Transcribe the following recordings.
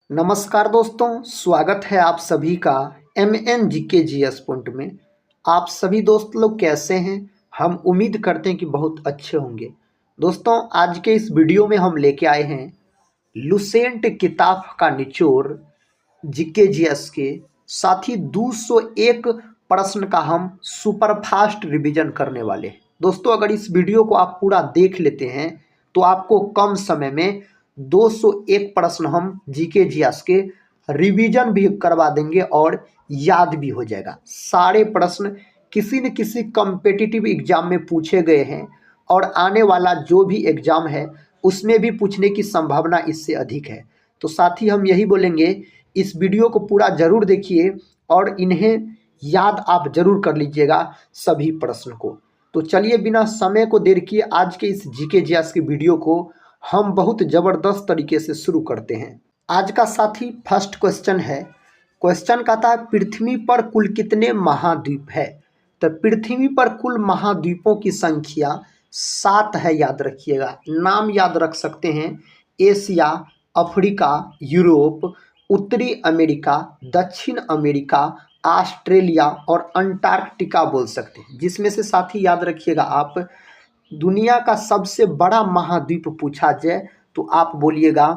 नमस्कार दोस्तों, स्वागत है आप सभी का MNGKGS पॉइंट में। आप सभी दोस्त लोग कैसे हैं? हम उम्मीद करते हैं कि बहुत अच्छे होंगे। दोस्तों, आज के इस वीडियो में हम लेके आए हैं लुसेंट किताब का निचोड़ GKGS के, साथ ही 201 प्रश्न का हम सुपर फास्ट रिवीजन करने वाले हैं। दोस्तों, अगर इस वीडियो को आप पूरा देख लेते हैं तो आपको कम समय में 201 प्रश्न हम GKGS के रिवीजन भी करवा देंगे और याद भी हो जाएगा। सारे प्रश्न किसी न किसी कॉम्पिटिटिव एग्जाम में पूछे गए हैं और आने वाला जो भी एग्जाम है उसमें भी पूछने की संभावना इससे अधिक है। तो साथ ही हम यही बोलेंगे, इस वीडियो को पूरा जरूर देखिए और इन्हें याद आप जरूर कर लीजिएगा सभी प्रश्न को। तो चलिए बिना समय को देर किए आज के इस GKGS की वीडियो को हम बहुत ज़बरदस्त तरीके से शुरू करते हैं। आज का साथी फर्स्ट क्वेश्चन है। क्वेश्चन कहता है, पृथ्वी पर कुल कितने महाद्वीप है? तो पृथ्वी पर कुल महाद्वीपों की संख्या 7 है, याद रखिएगा। नाम याद रख सकते हैं, एशिया, अफ्रीका, यूरोप, उत्तरी अमेरिका, दक्षिण अमेरिका, ऑस्ट्रेलिया और अंटार्कटिका बोल सकते हैं। जिसमें से साथी याद रखिएगा आप, दुनिया का सबसे बड़ा महाद्वीप पूछा जाए तो आप बोलिएगा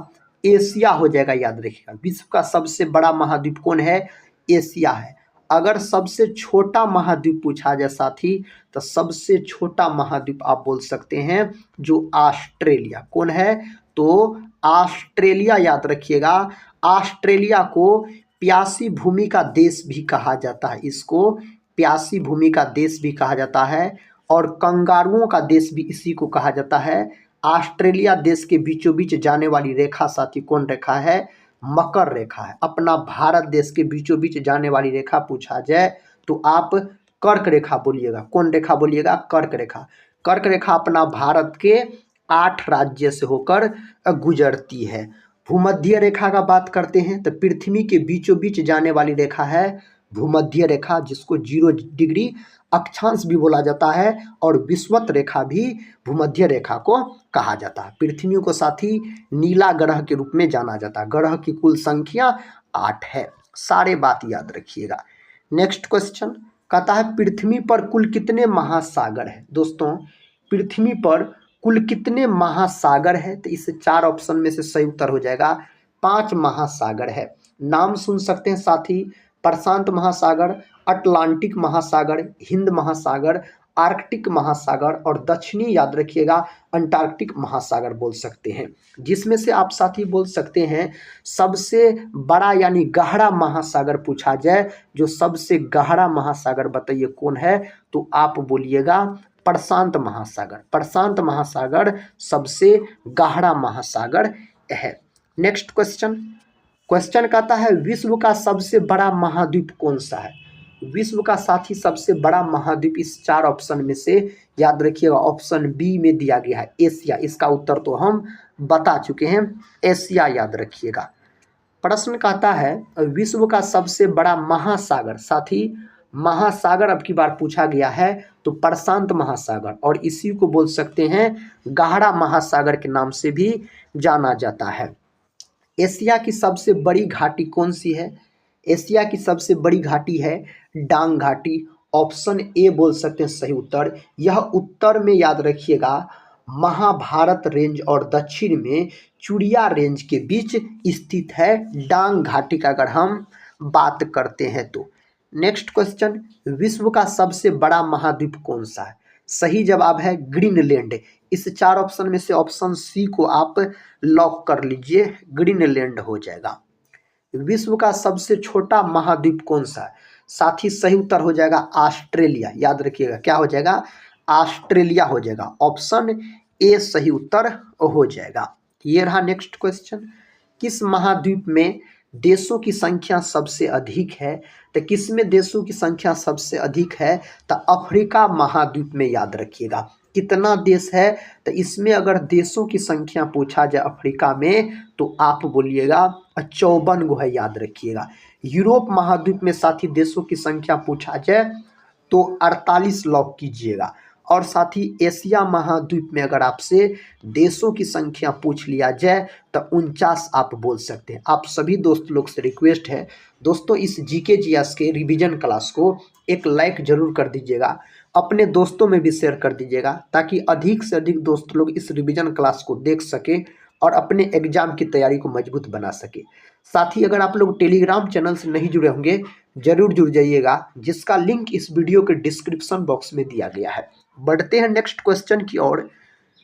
एशिया हो जाएगा, याद रखिएगा। विश्व का सबसे बड़ा महाद्वीप कौन है? एशिया है। अगर सबसे छोटा महाद्वीप पूछा जाए साथी, तो सबसे छोटा महाद्वीप आप बोल सकते हैं जो ऑस्ट्रेलिया। कौन है? तो ऑस्ट्रेलिया, याद रखिएगा। ऑस्ट्रेलिया को प्यासी भूमि का देश भी कहा जाता है। इसको प्यासी भूमि का देश भी कहा जाता है और कंगारुओं का देश भी इसी को कहा जाता है। ऑस्ट्रेलिया देश के बीचों बीच जाने वाली रेखा साथी कौन रेखा है? मकर रेखा है। अपना भारत देश के बीचों बीच जाने वाली रेखा पूछा जाए तो आप कर्क रेखा बोलिएगा। कौन रेखा बोलिएगा? कर्क रेखा। कर्क रेखा अपना भारत के 8 राज्य से होकर गुजरती है। भूमध्य रेखा का बात करते हैं तो पृथ्वी के बीचों बीच जाने वाली रेखा है भूमध्य रेखा, जिसको 0 डिग्री अक्षांश भी बोला जाता है और विषुवत रेखा भी भूमध्य रेखा को कहा जाता है। पृथ्वी को साथी नीला ग्रह के रूप में जाना जाता है। ग्रह की कुल संख्या 8 है। सारे बात याद रखिएगा। नेक्स्ट क्वेश्चन कहता है, पृथ्वी पर कुल कितने महासागर है? दोस्तों, पृथ्वी पर कुल कितने महासागर है? तो इस 4 ऑप्शन में से सही उत्तर हो जाएगा 5 महासागर है। नाम सुन सकते हैं साथी, प्रशांत महासागर, अटलांटिक महासागर, हिंद महासागर, आर्कटिक महासागर और दक्षिणी, याद रखिएगा, अंटार्कटिक महासागर बोल सकते हैं। जिसमें से आप साथी बोल सकते हैं सबसे बड़ा यानी गहरा महासागर पूछा जाए, जो सबसे गहरा महासागर बताइए कौन है? तो आप बोलिएगा प्रशांत महासागर। प्रशांत महासागर सबसे गहरा महासागर है। नेक्स्ट क्वेश्चन कहता है, विश्व का सबसे बड़ा महाद्वीप कौन सा है? विश्व का साथी सबसे बड़ा महाद्वीप इस 4 ऑप्शन में से याद रखिएगा ऑप्शन बी में दिया गया है, एशिया। इसका उत्तर तो हम बता चुके हैं, एशिया, याद रखिएगा। प्रश्न कहता है, विश्व का सबसे बड़ा महासागर। साथी महासागर अब की बार पूछा गया है तो प्रशांत महासागर, और इसी को बोल सकते हैं गहरा महासागर के नाम से भी जाना जाता है। एशिया की सबसे बड़ी घाटी कौन सी है? एशिया की सबसे बड़ी घाटी है डांग घाटी। ऑप्शन ए बोल सकते हैं सही उत्तर। यह उत्तर में, याद रखिएगा, महाभारत रेंज और दक्षिण में चुड़िया रेंज के बीच स्थित है डांग घाटी का, अगर हम बात करते हैं तो। नेक्स्ट क्वेश्चन, विश्व का सबसे बड़ा महाद्वीप कौन सा है? सही जवाब है ग्रीनलैंड। इस 4 ऑप्शन में से ऑप्शन सी को आप लॉक कर लीजिए, ग्रीनलैंड हो जाएगा। विश्व का सबसे छोटा महाद्वीप कौन सा है? साथ ही सही उत्तर हो जाएगा ऑस्ट्रेलिया। याद रखिएगा, क्या हो जाएगा? ऑस्ट्रेलिया हो जाएगा। ऑप्शन ए सही उत्तर हो जाएगा। ये रहा नेक्स्ट क्वेश्चन, किस महाद्वीप में देशों की संख्या सबसे अधिक है? तो किसमें देशों की संख्या सबसे अधिक है? तो अफ्रीका महाद्वीप में, याद रखिएगा। कितना देश है? तो इसमें अगर देशों की संख्या पूछा जाए अफ्रीका में तो आप बोलिएगा 54 गो है, याद रखिएगा। यूरोप महाद्वीप में साथी देशों की संख्या पूछा जाए तो 48 लॉक कीजिएगा। और साथ ही एशिया महाद्वीप में अगर आपसे देशों की संख्या पूछ लिया जाए तो 49 आप बोल सकते हैं। आप सभी दोस्त लोग से रिक्वेस्ट है दोस्तों, इस जीके जीएस के रिवीजन क्लास को एक लाइक जरूर कर दीजिएगा, अपने दोस्तों में भी शेयर कर दीजिएगा, ताकि अधिक से अधिक दोस्त लोग इस रिवीजन क्लास को देख सके और अपने एग्जाम की तैयारी को मजबूत बना सके। साथ ही अगर आप लोग टेलीग्राम चैनल से नहीं जुड़े होंगे जरूर जुड़ जाइएगा, जिसका लिंक इस वीडियो के डिस्क्रिप्शन बॉक्स में दिया गया है। बढ़ते हैं नेक्स्ट क्वेश्चन की ओर।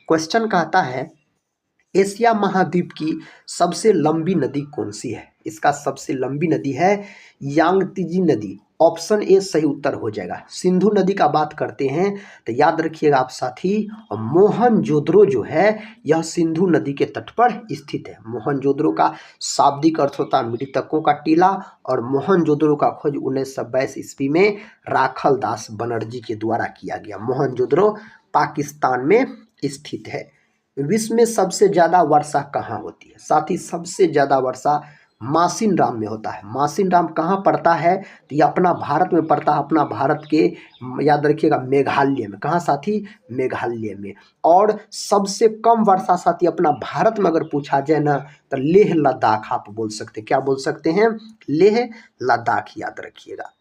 क्वेश्चन कहता है एशिया महाद्वीप की सबसे लंबी नदी कौन सी है? इसका सबसे लंबी नदी है यांगत्जी नदी। ऑप्शन ए सही उत्तर हो जाएगा। सिंधु नदी का बात करते हैं तो याद रखिएगा आप साथी, मोहनजोदड़ो जो है यह सिंधु नदी के तट पर स्थित है। मोहनजोदड़ो का शाब्दिक अर्थ होता है मृतकों का टीला, और मोहनजोदड़ो का खोज 1922 ईस्वी में राखल दास बनर्जी के द्वारा किया गया। मोहनजोदड़ो पाकिस्तान में स्थित है। विश्व में सबसे ज्यादा वर्षा कहाँ होती है? साथ ही सबसे ज्यादा वर्षा मासिनराम में होता है। मासिनराम कहाँ पड़ता है? तो ये अपना भारत में पड़ता है, अपना भारत के याद रखिएगा मेघालय में। कहाँ साथी? मेघालय में। और सबसे कम वर्षा साथी अपना भारत में अगर पूछा जाए ना तो लेह लद्दाख आप बोल सकते हैं। क्या बोल सकते हैं? लेह लद्दाख, याद रखिएगा।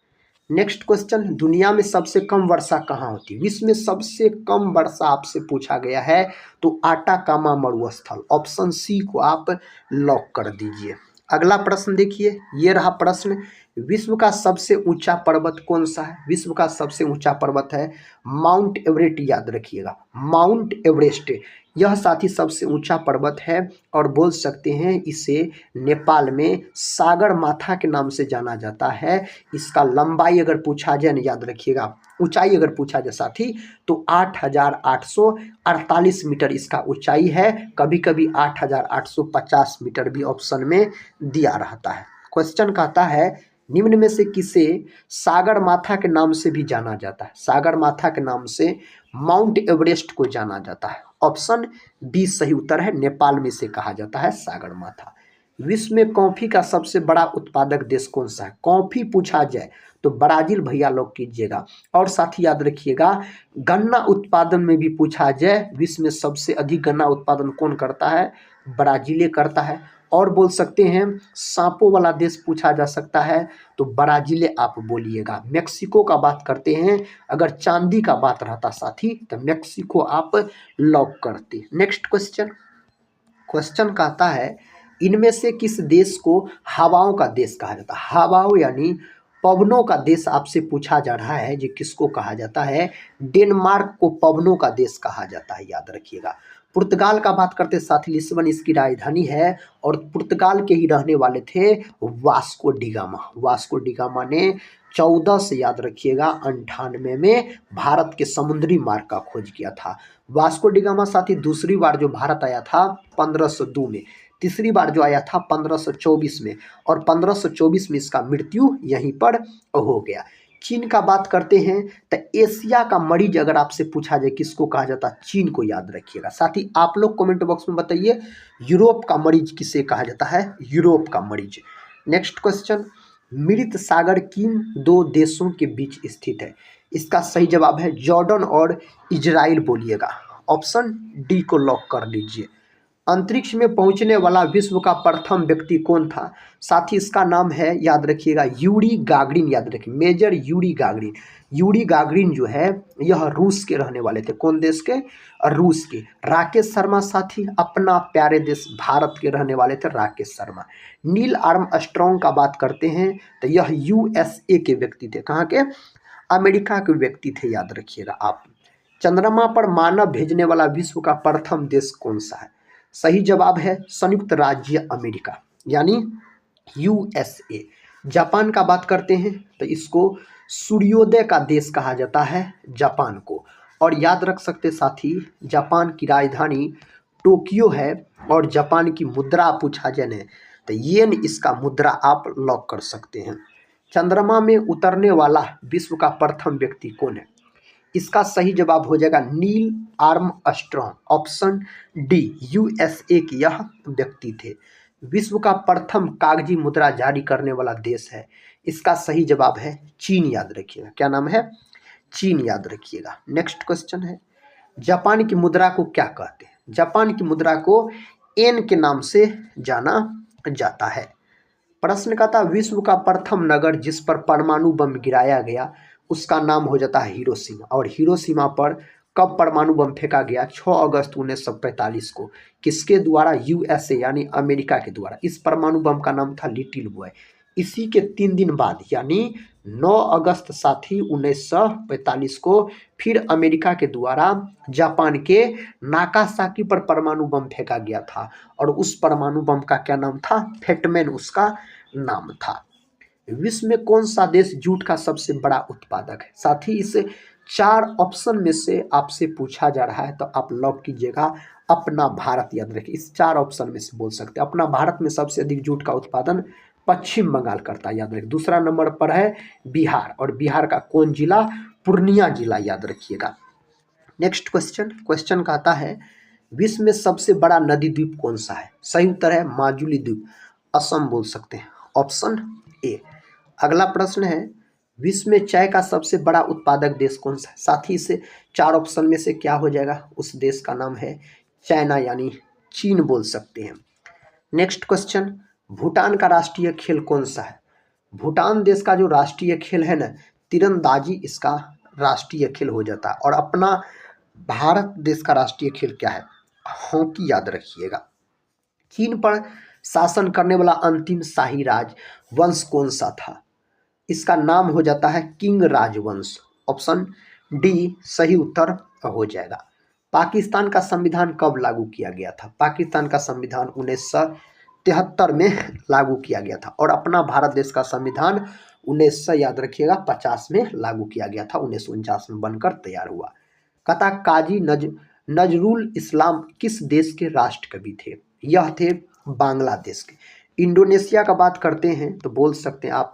नेक्स्ट क्वेश्चन, दुनिया में सबसे कम वर्षा कहाँ होती है? विश्व में सबसे कम वर्षा आपसे पूछा गया है तो आटाकामा मरुस्थल, ऑप्शन सी को आप लॉक कर दीजिए। अगला प्रश्न देखिए, ये रहा प्रश्न, विश्व का सबसे ऊंचा पर्वत कौन सा है? विश्व का सबसे ऊंचा पर्वत है माउंट एवरेस्ट, याद रखिएगा माउंट एवरेस्ट। यह साथी सबसे ऊंचा पर्वत है और बोल सकते हैं इसे नेपाल में सागर माथा के नाम से जाना जाता है। इसका लंबाई अगर पूछा जाए, याद रखिएगा ऊंचाई अगर पूछा जाए साथी तो 8,848 मीटर इसका ऊंचाई है। कभी कभी 8,850 मीटर भी ऑप्शन में दिया रहता है। क्वेश्चन कहता है निम्न में से किसे सागर माथा के नाम से भी जाना जाता है? सागर माथा के नाम से माउंट एवरेस्ट को जाना जाता है। ऑप्शन बी सही उत्तर है, नेपाल में इसे कहा जाता है सागर माथा। विश्व में कॉफी का सबसे बड़ा उत्पादक देश कौन सा है? कॉफी पूछा जाए तो ब्राजील भैया लोग कीजिएगा। और साथ ही याद रखिएगा गन्ना उत्पादन में भी पूछा जाए विश्व में सबसे अधिक गन्ना उत्पादन कौन करता है? ब्राजील करता है। और बोल सकते हैं सांपों वाला देश पूछा जा सकता है तो ब्राजील आप बोलिएगा। मेक्सिको का बात करते हैं, अगर चांदी का बात रहता साथी तो मेक्सिको आप लॉक करते। नेक्स्ट क्वेश्चन, क्वेश्चन कहता है इनमें से किस देश को हवाओं का देश कहा जाता है? हवाओं यानी पवनों का देश आपसे पूछा जा रहा है, जो किसको कहा जाता है? डेनमार्क को पवनों का देश कहा जाता है, याद रखिएगा। पुर्तगाल का बात करते साथ लिस्बन इसकी राजधानी है और पुर्तगाल के ही रहने वाले थे वास्को डिगामा। वास्को डिगामा ने 14 से याद रखिएगा 98 में भारत के समुद्री मार्ग का खोज किया था। वास्को डिगामा साथी दूसरी बार जो भारत आया था 1502 में, तीसरी बार जो आया था 1524 में, और 1524 में इसका मृत्यु यहीं पर हो गया। चीन का बात करते हैं तो एशिया का मरीज अगर आपसे पूछा जाए किसको कहा जाता है? चीन को, याद रखिएगा। साथ ही आप लोग कमेंट बॉक्स में बताइए यूरोप का मरीज किसे कहा जाता है? यूरोप का मरीज। नेक्स्ट क्वेश्चन, मृत सागर किन दो देशों के बीच स्थित है? इसका सही जवाब है जॉर्डन और इजराइल बोलिएगा। ऑप्शन डी को लॉक कर लीजिए। अंतरिक्ष में पहुंचने वाला विश्व का प्रथम व्यक्ति कौन था? साथ ही इसका नाम है याद रखिएगा यूरी गागरिन, याद रखिए major Yuri Gagarin. Yuri Gagarin जो है यह रूस के रहने वाले थे। कौन देश के? रूस के। राकेश शर्मा साथी अपना प्यारे देश भारत के रहने वाले थे, राकेश शर्मा। नील आर्मस्ट्रॉन्ग का बात करते हैं तो यह यूएसए के व्यक्ति थे। कहाँ के? अमेरिका के व्यक्ति थे, याद रखिएगा आप। चंद्रमा पर मानव भेजने वाला विश्व का प्रथम देश कौन सा है? सही जवाब है संयुक्त राज्य अमेरिका, यानी यूएसए। जापान का बात करते हैं तो इसको सूर्योदय का देश कहा जाता है, जापान को। और याद रख सकते साथी जापान की राजधानी टोक्यो है, और जापान की मुद्रा पूछा जाए तो येन इसका मुद्रा आप लॉक कर सकते हैं। चंद्रमा में उतरने वाला विश्व का प्रथम व्यक्ति कौन है? इसका सही जवाब हो जाएगा Neil Armstrong. Option D USA के यह व्यक्ति थे। विश्व का प्रथम कागजी मुद्रा जारी करने वाला देश है, इसका सही जवाब है चीन, याद रखिएगा। क्या नाम है? चीन याद रखिएगा। नेक्स्ट क्वेश्चन है, जापान की मुद्रा को क्या कहते हैं? जापान की मुद्रा को एन के नाम से जाना जाता है। प्रश्न का था, विश्व का प्रथम नगर जिस पर परमाणु बम गिराया गया उसका नाम हो जाता है हिरोशिमा। और हिरोशिमा पर कब परमाणु बम फेंका गया? 6 अगस्त 1945 को। किसके द्वारा? यूएसए यानी अमेरिका के द्वारा। इस परमाणु बम का नाम था लिटिल बॉय। इसी के 3 दिन बाद यानी 9 अगस्त साथ ही 1945 को फिर अमेरिका के द्वारा जापान के नागासाकी पर परमाणु बम फेंका गया था। और उस परमाणु बम का क्या नाम था? फेटमैन उसका नाम था। विश्व में कौन सा देश जूट का सबसे बड़ा उत्पादक है? साथ ही इस 4 ऑप्शन में से आपसे पूछा जा रहा है तो आप लॉक कीजिएगा अपना भारत। याद रखिए, इस 4 ऑप्शन में से बोल सकते हैं। अपना भारत में सबसे अधिक जूट का उत्पादन पश्चिम बंगाल करता है, याद रखिए। दूसरा नंबर पर है बिहार, और बिहार का कौन जिला? पूर्णिया जिला, याद रखिएगा। नेक्स्ट क्वेश्चन, क्वेश्चन कहता है, विश्व में सबसे बड़ा नदी द्वीप कौन सा है? सही उत्तर है माजुली द्वीप, असम बोल सकते हैं, ऑप्शन ए। अगला प्रश्न है, विश्व में चाय का सबसे बड़ा उत्पादक देश कौन सा है? साथ ही इसे 4 ऑप्शन में से क्या हो जाएगा? उस देश का नाम है चाइना यानी चीन बोल सकते हैं। नेक्स्ट क्वेश्चन, भूटान का राष्ट्रीय खेल कौन सा है? भूटान देश का जो राष्ट्रीय खेल है ना, तीरंदाजी इसका राष्ट्रीय खेल हो जाता है। और अपना भारत देश का राष्ट्रीय खेल क्या है? हॉकी, याद रखिएगा। चीन पर शासन करने वाला अंतिम शाही राज वंश कौन सा था? इसका नाम हो जाता है किंग राजवंश, ऑप्शन डी सही उत्तर हो जाएगा। पाकिस्तान का संविधान कब लागू किया गया था? पाकिस्तान का संविधान 1973 में लागू किया गया था। और अपना भारत देश का संविधान 1900 याद रखिएगा 50 में लागू किया गया था, 1949 में बनकर तैयार हुआ। कहता काजी नजरुल इस्लाम किस देश के राष्ट्र कवि थे? यह थे बांग्लादेश के। इंडोनेशिया का बात करते हैं तो बोल सकते हैं आप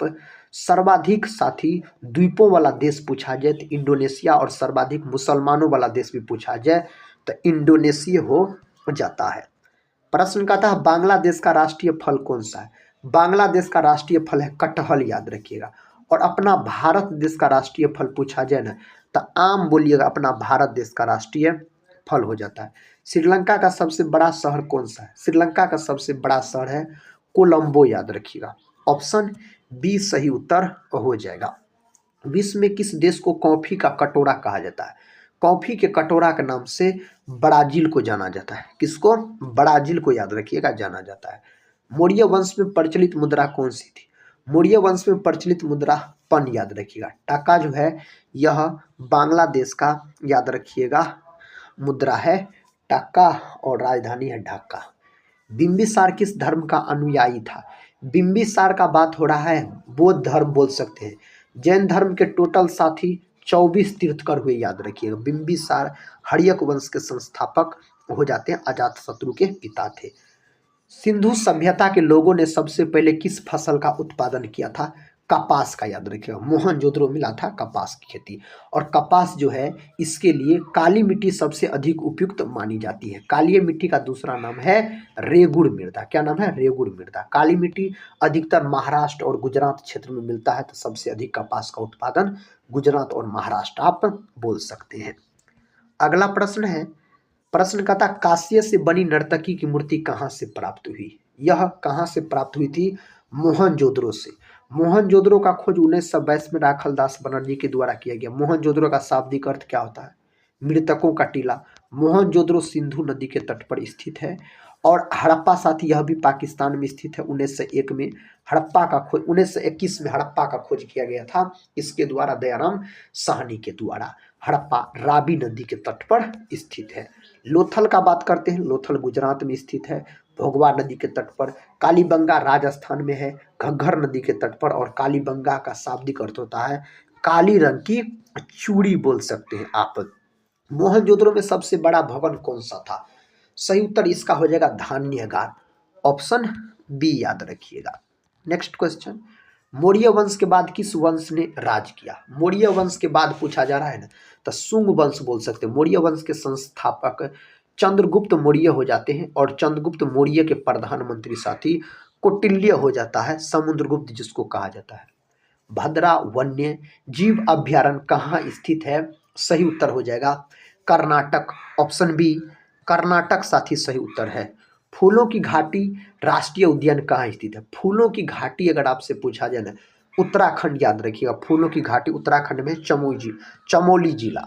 सर्वाधिक साथी द्वीपों वाला देश पूछा जाए तो इंडोनेशिया, और सर्वाधिक मुसलमानों वाला देश भी पूछा जाए तो इंडोनेशिया हो जाता है। प्रश्न का था, बांग्लादेश का राष्ट्रीय फल कौन सा है? बांग्लादेश का राष्ट्रीय फल है कटहल, याद रखिएगा। और अपना भारत देश का राष्ट्रीय फल पूछा जाए ना तो आम बोलिएगा, अपना भारत देश का राष्ट्रीय फल हो जाता है। श्रीलंका का सबसे बड़ा शहर कौन सा है? श्रीलंका का सबसे बड़ा शहर है कोलंबो, याद रखिएगा, ऑप्शन बी सही उत्तर हो जाएगा। विश्व में किस देश को कॉफी का कटोरा कहा जाता है? कॉफी के कटोरा के नाम से ब्राजील को जाना जाता है। किसको? ब्राजील को, याद रखिएगा, जाना जाता है। मौर्य वंश में प्रचलित मुद्रा कौन सी थी? मौर्य वंश में प्रचलित मुद्रा पन, याद रखिएगा। टाका जो है यह बांग्लादेश का, याद रखिएगा, मुद्रा है टाका, और राजधानी है ढाका। बिंबिसार किस धर्म का अनुयायी था? बिंबिसार का बात हो रहा है बौद्ध धर्म बोल सकते हैं। जैन धर्म के टोटल साथी 24 तीर्थकर हुए, याद रखिएगा। बिंबिसार हर्यक वंश के संस्थापक हो जाते हैं, अजातशत्रु के पिता थे। सिंधु सभ्यता के लोगों ने सबसे पहले किस फसल का उत्पादन किया था? कपास का, याद रखिएगा। मोहनजोदड़ो मिला था कपास की खेती। और कपास जो है इसके लिए काली मिट्टी सबसे अधिक उपयुक्त मानी जाती है। काली मिट्टी का दूसरा नाम है रेगुड़ मृदा। क्या नाम है? रेगुड़ मृदा। काली मिट्टी अधिकतर महाराष्ट्र और गुजरात क्षेत्र में मिलता है, तो सबसे अधिक कपास का उत्पादन गुजरात और महाराष्ट्र आप बोल सकते हैं। अगला प्रश्न है, प्रश्न का था, कांस्य से बनी नर्तकी की मूर्ति कहाँ से प्राप्त हुई? यह कहाँ से प्राप्त हुई थी? मोहनजोदड़ो से। मोहनजोदड़ो का खोज 1922 में राखलदास बनर्जी के द्वारा किया गया। मोहनजोदड़ो का शाब्दिक अर्थ क्या होता है? मृतकों का टीला। मोहनजोदड़ो सिंधु नदी के तट पर स्थित है। और हड़प्पा साथी यह भी पाकिस्तान में स्थित है। 1901 में हड़प्पा का खोज, 1921 में हड़प्पा का खोज किया गया था, इसके द्वारा दयाराम साहनी के द्वारा। हड़प्पा रावी नदी के तट पर स्थित है। लोथल का बात करते हैं, लोथल गुजरात में स्थित है, भोगवा नदी के तट पर। कालीबंगा राजस्थान में है, घग्घर नदी के तट पर। और कालीबंगा का शाब्दिक अर्थ होता है काली रंग की चूड़ी बोल सकते हैं आप। मोहनजोदड़ो में सबसे बड़ा भवन कौन सा था? सही उत्तर इसका हो जाएगा धान्यगार, ऑप्शन बी, याद रखिएगा। नेक्स्ट क्वेश्चन, मौर्य वंश के बाद किस वंश ने राज किया? मौर्य वंश के बाद पूछा जा रहा है ना, तो शुंग वंश बोल सकते हैं। मौर्य वंश के संस्थापक चंद्रगुप्त मौर्य हो जाते हैं। और चंद्रगुप्त मौर्य के प्रधानमंत्री साथी कौटिल्य हो जाता है, समुद्रगुप्त जिसको कहा जाता है। भद्रा वन्य जीव अभ्यारण्य कहाँ स्थित है? सही उत्तर हो जाएगा कर्नाटक, ऑप्शन बी कर्नाटक साथी सही उत्तर है। फूलों की घाटी राष्ट्रीय उद्यान कहाँ स्थित है? फूलों की घाटी अगर आपसे पूछा जाए ना, उत्तराखंड याद रखिएगा, फूलों की घाटी उत्तराखंड में चमोली जिला।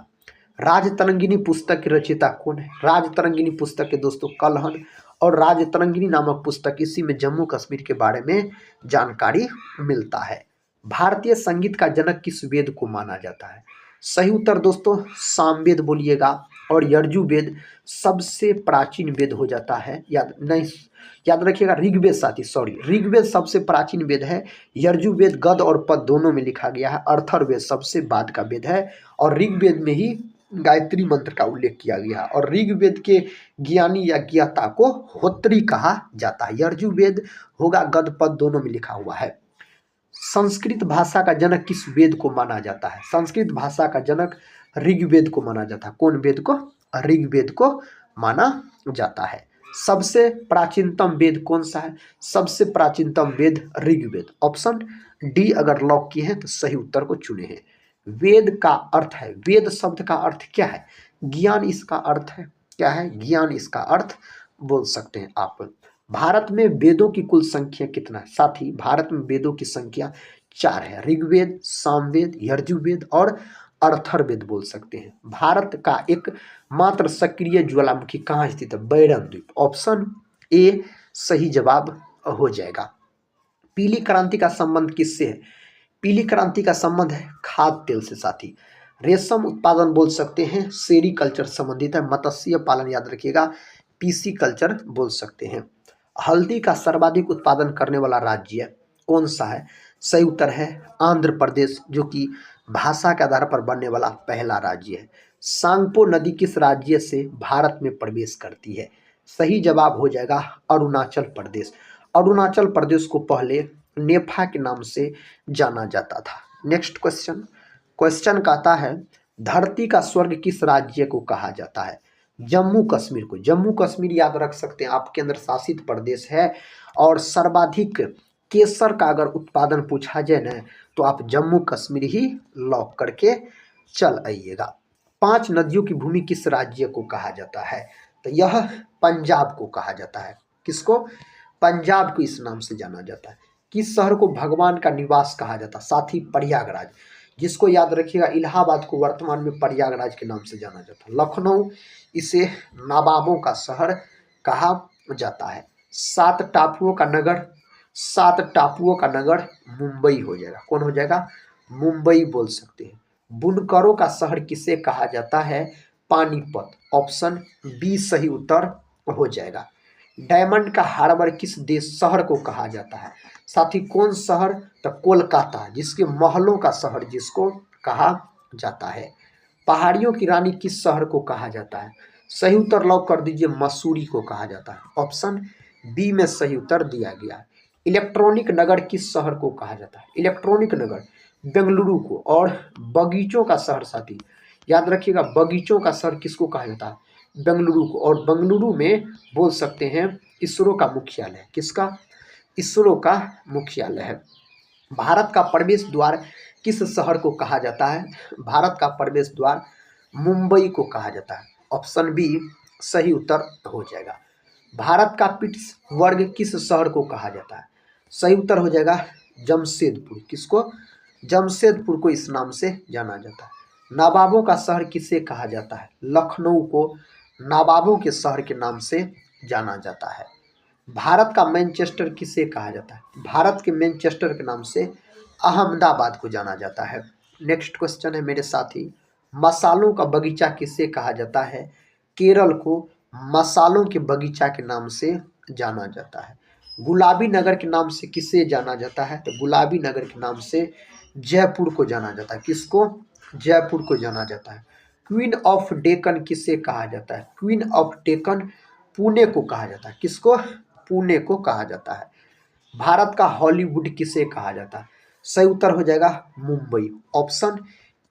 राजतरंगिनी पुस्तक की रचयिता कौन है? राजतरंगिनी पुस्तक के दोस्तों कलहन, और राजतरंगिनी नामक पुस्तक इसी में जम्मू कश्मीर के बारे में जानकारी मिलता है। भारतीय संगीत का जनक किस वेद को माना जाता है? सही उत्तर दोस्तों सामवेद बोलिएगा, और यजुर्वेद सबसे प्राचीन वेद हो जाता है। याद रखिएगा ऋग्वेद साथी, सॉरी ऋग्वेद सबसे प्राचीन वेद है। यजुर्वेद गद और पद दोनों में लिखा गया है। अर्थर्वेद सबसे बाद का वेद है, और ऋग्वेद में ही गायत्री मंत्र का उल्लेख किया गया है। और ऋग्वेद के ज्ञानी या ज्ञाता को होत्री कहा जाता है। यजुर्वेद होगा गद पद दोनों में लिखा हुआ है। संस्कृत भाषा का जनक किस वेद को माना जाता है? संस्कृत भाषा का जनक ऋग्वेद को माना जाता है। कौन वेद को? ऋग्वेद को माना जाता है। सबसे प्राचीनतम वेद कौन सा है? सबसे प्राचीनतम वेद ऋग्वेद, ऑप्शन डी अगर लॉक किए हैं तो सही उत्तर को चुने हैं। वेद का अर्थ है, वेद शब्द का अर्थ क्या है? ज्ञान इसका अर्थ है। क्या है? ज्ञान इसका अर्थ बोल सकते हैं आप। भारत में वेदों की कुल संख्या कितना है? साथी भारत में वेदों की संख्या 4 है। ऋग्वेद, सामवेद, यजुर्वेद और अर्थर्वेद बोल सकते हैं। भारत का एक मात्र सक्रिय ज्वालामुखी कहाँ स्थित है? बैरन द्वीप, ऑप्शन ए सही जवाब हो जाएगा। पीली क्रांति का संबंध किससे है? पीली क्रांति का संबंध है खाद्य तेल से साथी। रेशम उत्पादन बोल सकते हैं, सेरीकल्चर संबंधित है। मत्स्य पालन याद रखिएगा, पीसी कल्चर बोल सकते हैं। हल्दी का सर्वाधिक उत्पादन करने वाला राज्य कौन सा है? सही उत्तर है आंध्र प्रदेश, जो कि भाषा के आधार पर बनने वाला पहला राज्य है। सांगपो नदी किस राज्य से भारत में प्रवेश करती है? सही जवाब हो जाएगा अरुणाचल प्रदेश। अरुणाचल प्रदेश को पहले नेफा के नाम से जाना जाता था। नेक्स्ट क्वेश्चन कहता है धरती का स्वर्ग किस राज्य को कहा जाता है? जम्मू कश्मीर को। जम्मू कश्मीर याद रख सकते हैं आप, केंद्र शासित प्रदेश है। और सर्वाधिक केसर का अगर उत्पादन पूछा जाए ना, तो आप जम्मू कश्मीर ही लॉक करके चल आइएगा। 5 नदियों की भूमि किस राज्य को कहा जाता है? तो यह पंजाब को कहा जाता है। किसको? पंजाब को इस नाम से जाना जाता है। किस शहर को भगवान का निवास कहा जाता है? साथी प्रयागराज, जिसको याद रखिएगा इलाहाबाद को वर्तमान में प्रयागराज के नाम से जाना जाता है। लखनऊ इसे नवाबों का शहर कहा जाता है। 7 टापुओं का नगर मुंबई हो जाएगा। कौन हो जाएगा? मुंबई बोल सकते हैं। बुनकरों का शहर किसे कहा जाता है? पानीपत, ऑप्शन बी सही उत्तर हो जाएगा। डायमंड का हार्बर किस देश शहर को कहा जाता है? साथी कौन शहर? तो कोलकाता, जिसके महलों का शहर जिसको कहा जाता है। पहाड़ियों की रानी किस शहर को कहा जाता है? सही उत्तर लॉक कर दीजिए, मसूरी को कहा जाता है। ऑप्शन बी में सही उत्तर दिया गया है। इलेक्ट्रॉनिक नगर किस शहर को कहा जाता है? इलेक्ट्रॉनिक नगर बेंगलुरु को। और बगीचों का शहर साथी याद रखिएगा, बगीचों का शहर किसको कहा जाता है? बेंगलुरु को। और बेंगलुरु में बोल सकते हैं इसरो का मुख्यालय है। किसका? इसरो का मुख्यालय है। भारत का प्रवेश द्वार किस शहर को कहा जाता है? भारत का प्रवेश द्वार मुंबई को कहा जाता है। ऑप्शन बी सही उत्तर हो जाएगा। भारत का पिट्सबर्ग किस शहर को कहा जाता है? सही उत्तर हो जाएगा जमशेदपुर। किसको? जमशेदपुर को इस नाम से जाना जाता है। नवाबों का शहर किसे कहा जाता है? लखनऊ को नवाबों के शहर के नाम से जाना जाता है। भारत का मैनचेस्टर किसे कहा जाता है? भारत के मैनचेस्टर के नाम से अहमदाबाद को जाना जाता है। नेक्स्ट क्वेश्चन है मेरे साथी, मसालों का बगीचा किसे कहा जाता है? केरल को मसालों के बगीचा के नाम से जाना जाता है। गुलाबी नगर के नाम से किसे जाना जाता है? तो गुलाबी नगर के नाम से जयपुर को जाना जाता है। किसको? जयपुर को जाना जाता है। क्वीन ऑफ डेक्कन किसे कहा जाता है? क्वीन ऑफ डेक्कन पुणे को कहा जाता है। किसको? पुणे को कहा जाता है। भारत का हॉलीवुड किसे कहा जाता है? सही उत्तर हो जाएगा मुंबई। ऑप्शन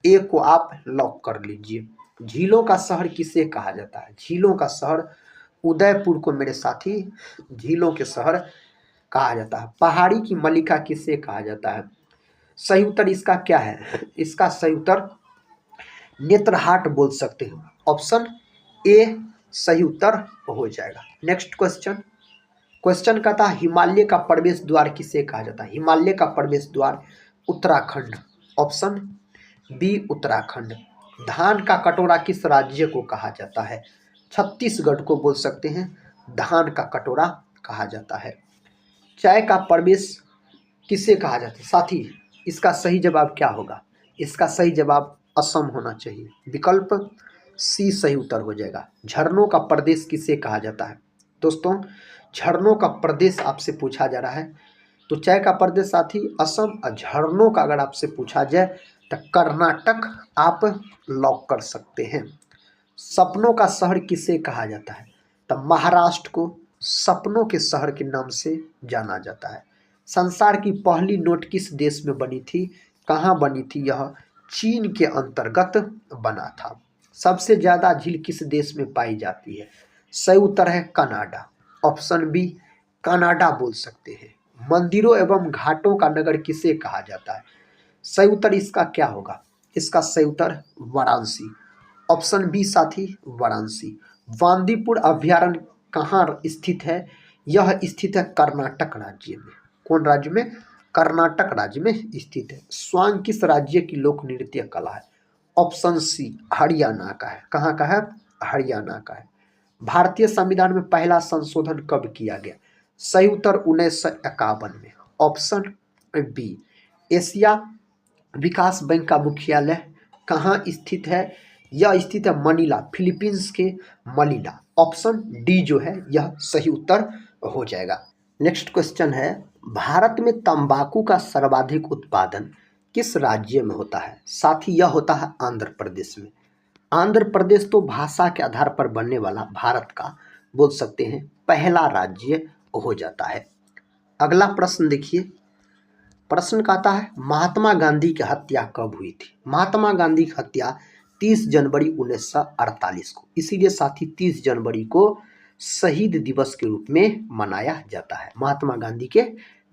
ए को आप लॉक कर लीजिए। झीलों का शहर किसे कहा जाता है? झीलों का शहर उदयपुर को मेरे साथी झीलों के शहर कहा जाता है। पहाड़ी की मलिका किसे कहा जाता है? सही उत्तर इसका क्या है? इसका सही उत्तर नेत्रहाट बोल सकते हैं। ऑप्शन ए सही उत्तर हो जाएगा। नेक्स्ट क्वेश्चन, क्वेश्चन का था हिमालय का प्रवेश द्वार किसे कहा जाता है? हिमालय का प्रवेश द्वार उत्तराखंड। Option B Uttarakhand. धान का कटोरा किस राज्य को कहा जाता है? छत्तीसगढ़ को बोल सकते हैं धान का कटोरा कहा जाता है। चाय का प्रवेश किसे कहा जाता है? साथी इसका सही जवाब क्या होगा? इसका सही जवाब असम होना चाहिए। विकल्प सी सही उत्तर हो जाएगा। झरनों का प्रदेश किसे कहा जाता है? दोस्तों झरनों का प्रदेश आपसे पूछा जा रहा है, तो चाय का प्रदेश साथी असम, और झरनों का अगर आपसे पूछा जाए तो कर्नाटक आप लॉक कर सकते हैं। सपनों का शहर किसे कहा जाता है? तो महाराष्ट्र को सपनों के शहर के नाम से जाना जाता है। संसार की पहली नोट किस देश में बनी थी? कहाँ बनी थी? यह चीन के अंतर्गत बना था। सबसे ज्यादा झील किस देश में पाई जाती है? सही उत्तर है कनाडा। ऑप्शन बी कनाडा बोल सकते हैं। मंदिरों एवं घाटों का नगर किसे कहा जाता है? सही उत्तर इसका क्या होगा? इसका सही उत्तर वाराणसी। ऑप्शन बी साथी वाराणसी। बांदीपुर अभ्यारण्य कहाँ स्थित है? यह स्थित है कर्नाटक राज्य में। कौन राज्य में? कर्नाटक राज्य में स्थित है। स्वांग किस राज्य की लोक नृत्य कला है? ऑप्शन सी हरियाणा का है। कहाँ का है? हरियाणा का है। भारतीय संविधान में पहला संशोधन कब किया गया? सही उत्तर 1951 में। Option B. एशिया विकास बैंक का मुख्यालय कहाँ स्थित है? यह स्थित है मनीला, फिलीपींस के मनीला। ऑप्शन डी जो है यह सही उत्तर हो जाएगा। नेक्स्ट क्वेश्चन है भारत में तंबाकू का सर्वाधिक उत्पादन किस राज्य में होता है? साथ ही यह होता है आंध्र प्रदेश में। आंध्र प्रदेश तो भाषा के आधार पर बनने वाला भारत का बोल सकते हैं पहला राज्य हो जाता है। अगला प्रश्न देखिए, प्रश्न कहता है महात्मा गांधी की हत्या कब हुई थी? महात्मा गांधी की हत्या 30 जनवरी 1948 को, इसीलिए साथी 30 जनवरी को शहीद दिवस के रूप में मनाया जाता है, महात्मा गांधी के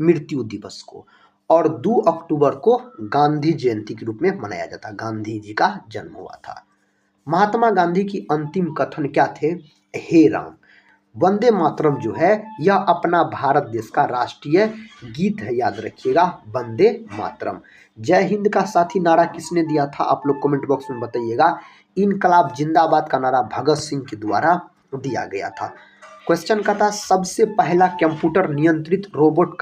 मृत्यु दिवस को। और 2 अक्टूबर को गांधी जयंती के रूप में मनाया जाता है, गांधी जी का जन्म हुआ था। महात्मा गांधी की अंतिम कथन क्या थे? हे राम। वंदे मातरम जो है यह अपना भारत देश का राष्ट्रीय गीत है, याद रखिएगा वंदे मातरम। जय हिंद का साथी नारा किसने दिया था? आप लोग कमेंट बॉक्स में बताइएगा। इनकलाब जिंदाबाद का नारा भगत सिंह के द्वारा दिया गया था। क्वेश्चन का था सबसे पहला कंप्यूटर नियंत्रित रोबोट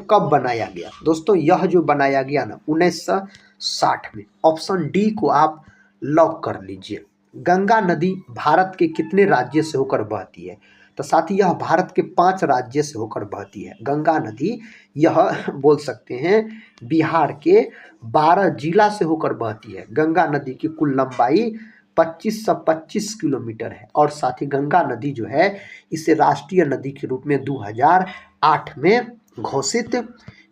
कब बनाया गया? दोस्तों यह जो बनाया गया ना 1960 में। ऑप्शन डी को आप लॉक कर लीजिए। गंगा नदी भारत के कितने राज्य से होकर बहती है? तो साथ ही यह भारत के 5 राज्य से होकर बहती है गंगा नदी। यह बोल सकते हैं बिहार के 12 जिला से होकर बहती है। गंगा नदी की कुल लंबाई 2525 किलोमीटर है। और साथ ही गंगा नदी जो है इसे राष्ट्रीय नदी के रूप में 2008 में घोषित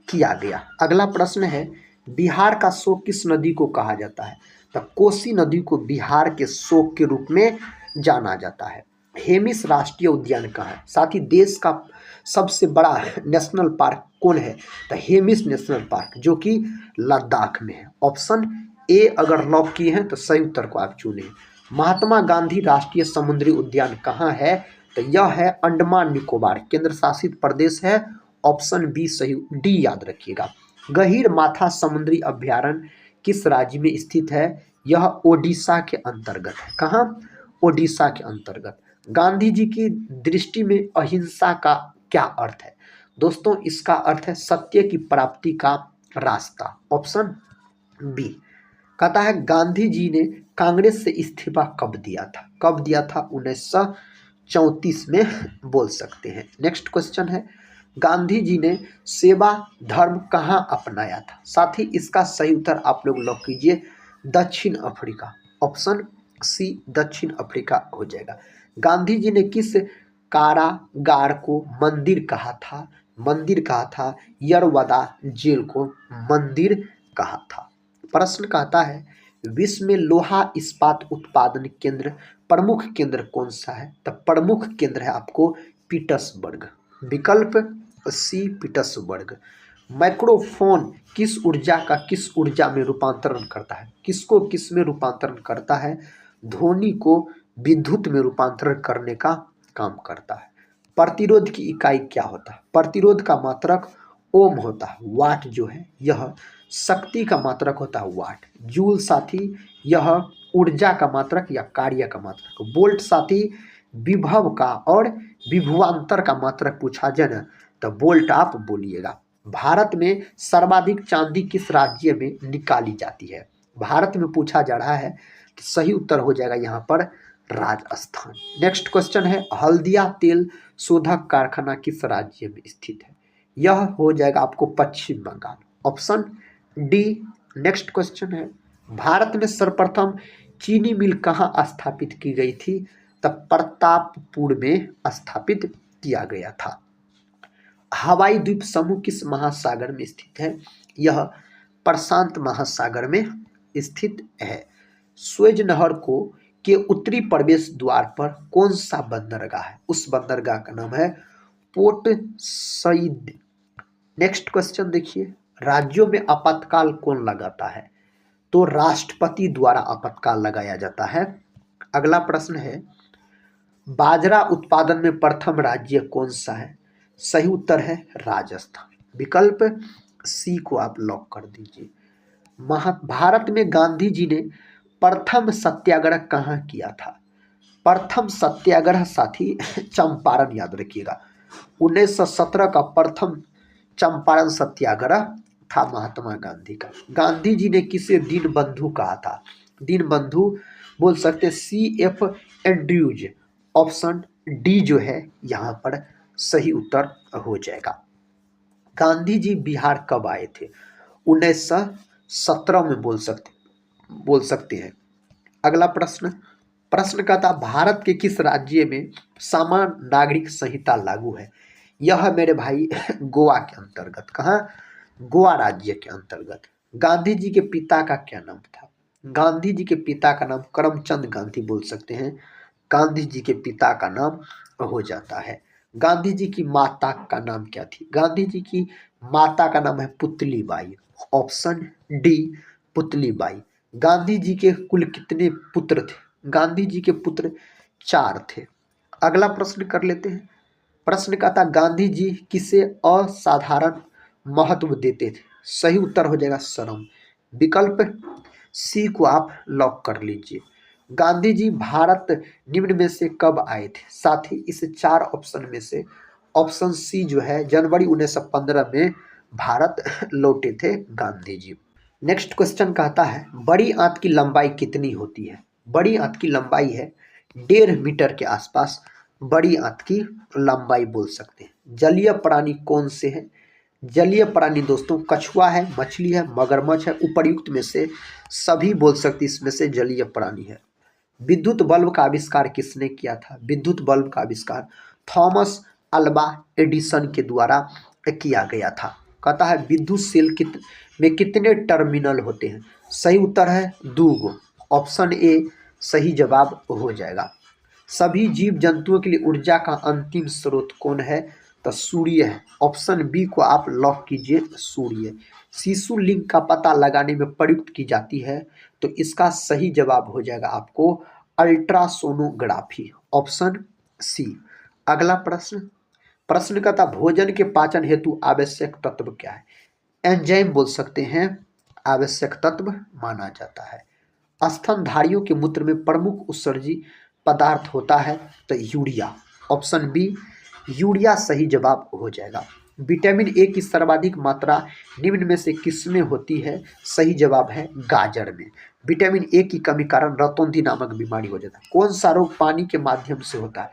किया गया। अगला प्रश्न है बिहार का शोक किस नदी को कहा जाता है? तो कोसी नदी को बिहार के शोक के रूप में जाना जाता है। हेमिस राष्ट्रीय उद्यान कहाँ है? साथ ही देश का सबसे बड़ा नेशनल पार्क कौन है? तो हेमिस नेशनल पार्क जो कि लद्दाख में है। ऑप्शन ए अगर लॉक किए हैं तो सही उत्तर को आप चुने। महात्मा गांधी राष्ट्रीय समुद्री उद्यान कहाँ है? तो यह है अंडमान निकोबार केंद्र शासित प्रदेश है। ऑप्शन बी सही, डी याद रखिएगा। गहीर माथा समुद्री अभ्यारण्य किस राज्य में स्थित है? यह ओडिशा के अंतर्गत है। कहाँ? ओडिशा के अंतर्गत। गांधी जी की दृष्टि में अहिंसा का क्या अर्थ है? दोस्तों इसका अर्थ है सत्य की प्राप्ति का रास्ता। ऑप्शन बी कहता है गांधी जी ने कांग्रेस से इस्तीफा कब दिया था? कब दिया था? 1934 में बोल सकते हैं। नेक्स्ट क्वेश्चन है गांधी जी ने सेवा धर्म कहाँ अपनाया था? साथ ही इसका सही उत्तर आप लोग लॉक कीजिए दक्षिण अफ्रीका। ऑप्शन सी दक्षिण अफ्रीका हो जाएगा। गांधी जी ने किस कारागार को मंदिर कहा था? मंदिर कहा था यरवदा जेल को मंदिर कहा था। प्रश्न कहता है विश्व में लोहा इस्पात उत्पादन केंद्र प्रमुख केंद्र कौन सा है? तो प्रमुख केंद्र है आपको पीटर्सबर्ग। विकल्प सी पीटर्सबर्ग। माइक्रोफोन किस ऊर्जा का किस ऊर्जा में रूपांतरण करता है, किसको किस में रूपांतरण करता है, ध्वनि को विद्युत में रूपांतरण करने का काम करता है। प्रतिरोध की इकाई क्या होता है, प्रतिरोध का मात्रक ओम होता है। वाट जो है यह शक्ति का मात्रक होता है वाट। जूल साथी यह ऊर्जा का मात्रक या कार्य का मात्रक। वोल्ट साथी विभव का और विभवांतर का मात्रक पूछा जाए ना तो वोल्ट आप बोलिएगा। भारत में सर्वाधिक चांदी किस राज्य में निकाली जाती है, भारत में पूछा जा रहा है तो सही उत्तर हो जाएगा यहाँ पर राजस्थान। नेक्स्ट क्वेश्चन है हल्दिया तेल शोधक कारखाना किस राज्य में स्थित है, यह हो जाएगा आपको Paschim Bangal, option D. Next question है भारत में सर्वप्रथम चीनी मिल कहाँ स्थापित की गई थी, तब प्रतापपुर में स्थापित किया गया था। हवाई द्वीप समूह किस महासागर में स्थित है, यह प्रशांत महासागर में स्थित है। स्वेज नहर को के उत्तरी प्रवेश द्वार पर कौन सा बंदरगाह है, उस बंदरगाह का नाम है पोर्ट सईद। नेक्स्ट क्वेश्चन देखिए राज्यों में आपातकाल कौन लगाता है, तो राष्ट्रपति द्वारा आपातकाल लगाया जाता है। अगला प्रश्न है बाजरा उत्पादन में प्रथम राज्य कौन सा है, सही उत्तर है राजस्थान। विकल्प सी को आप लॉक कर दीजिए। भारत में गांधी जी ने प्रथम सत्याग्रह कहाँ किया था, प्रथम सत्याग्रह साथी चंपारण, याद रखिएगा 1917 का प्रथम चंपारण सत्याग्रह था महात्मा गांधी का। गांधी जी ने किसे दीन बंधु कहा था, दीन बंधु बोल सकते CF एंड्रयूज, ऑप्शन डी जो है यहाँ पर सही उत्तर हो जाएगा। गांधी जी बिहार कब आए थे, 1917 में बोल सकते हैं। अगला प्रश्न का था भारत के किस राज्य में सामान्य नागरिक संहिता लागू है, यह मेरे भाई गोवा के अंतर्गत, कहाँ, गोवा राज्य के अंतर्गत। गांधी जी के पिता का क्या नाम था, गांधी जी के पिता का नाम करमचंद गांधी बोल सकते हैं, गांधी जी के पिता का नाम हो जाता है। गांधी जी की माता का नाम क्या थी, गांधी जी की माता का नाम है पुतली बाई, ऑप्शन डी पुतली बाई। गांधी जी के कुल कितने पुत्र थे, गांधी जी के पुत्र 4 थे। अगला प्रश्न कर लेते हैं। प्रश्न का था गांधी जी किसे असाधारण महत्व देते थे, सही उत्तर हो जाएगा श्रम। विकल्प सी को आप लॉक कर लीजिए। गांधी जी भारत निम्न में से कब आए थे, साथ ही इस 4 ऑप्शन में से ऑप्शन सी जो है जनवरी 1915 में भारत लौटे थे गांधी जी। नेक्स्ट क्वेश्चन कहता है बड़ी आंत की लंबाई कितनी होती है, बड़ी आंत की लंबाई है 1.5 मीटर के आसपास बड़ी आंत की लंबाई बोल सकते हैं। जलीय प्राणी कौन से हैं, जलीय प्राणी दोस्तों कछुआ है, मछली है, मगरमच्छ है, उपर्युक्त में से सभी बोल सकते, इसमें से जलीय प्राणी है। विद्युत बल्ब का आविष्कार किसने किया था, विद्युत बल्ब का आविष्कार थॉमस अल्वा एडिसन के द्वारा किया गया था। कहता है विद्युत सेल में कितने टर्मिनल होते हैं, सही उत्तर है 2 ऑप्शन ए सही जवाब हो जाएगा। सभी जीव जंतुओं के लिए ऊर्जा का अंतिम स्रोत कौन है, तो सूर्य है, ऑप्शन बी को आप लॉक कीजिए सूर्य। शिशु लिंग का पता लगाने में प्रयुक्त की जाती है, तो इसका सही जवाब हो जाएगा आपको अल्ट्रासोनोग्राफी, ऑप्शन सी। अगला प्रश्न का था भोजन के पाचन हेतु आवश्यक तत्व क्या है, एंजाइम बोल सकते हैं आवश्यक तत्व माना जाता है। स्तनधारियों के मूत्र में प्रमुख उत्सर्जी पदार्थ होता है, तो यूरिया, ऑप्शन बी यूरिया सही जवाब हो जाएगा। विटामिन ए की सर्वाधिक मात्रा निम्न में से किसमें होती है, सही जवाब है गाजर में। विटामिन ए की कमी कारण रतौंधी नामक बीमारी हो जाता है। कौन सा रोग पानी के माध्यम से होता है,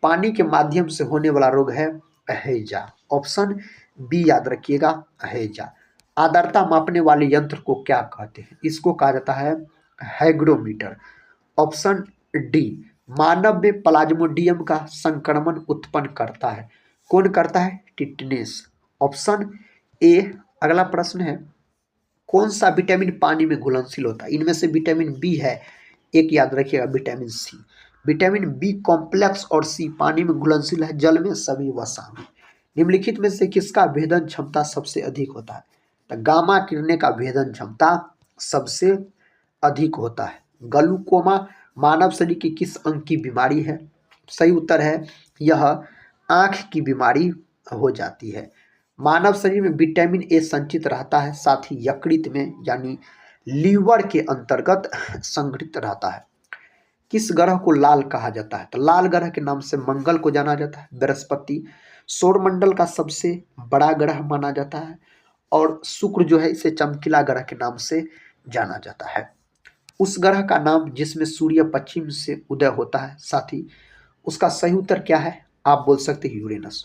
पानी के माध्यम से होने वाला रोग है हैजा, ऑप्शन बी याद रखिएगा हैजा। आर्द्रता मापने वाले यंत्र को क्या कहते हैं, इसको कहा जाता है हाइग्रोमीटर, ऑप्शन डी। मानव में प्लाज्मोडियम का संक्रमण उत्पन्न करता है, कौन करता है, टिटनेस, ऑप्शन ए। अगला प्रश्न है कौन सा विटामिन पानी में घुलनशील होता है, इनमें से विटामिन बी है एक, याद रखिएगा vitamin C. Vitamin B complex और सी पानी में घुलनशील है, जल में सभी वसा में। निम्नलिखित में से किसका भेदन क्षमता सबसे अधिक होता है? तो गामा किरणें का भेदन क्षमता सबसे अधिक होता है। ग्लूकोमा मानव शरीर के किस अंग की बीमारी है? सही उत्तर है यह आंख की बीमारी हो जाती है। मानव शरीर में विटामिन ए संचित रहता है, साथ ही यकृत में यानी लीवर के अंतर्गत संग्रहित रहता है। किस ग्रह को लाल कहा जाता है? तो लाल ग्रह के नाम से मंगल को जाना जाता है। बृहस्पति सौरमंडल का सबसे बड़ा ग्रह माना जाता है और शुक्र जो है इसे चमकीला ग्रह के नाम से जाना जाता है। उस ग्रह का नाम जिसमें सूर्य पश्चिम से उदय होता है, साथ ही उसका सही उत्तर क्या है? आप बोल सकते हैं यूरेनस।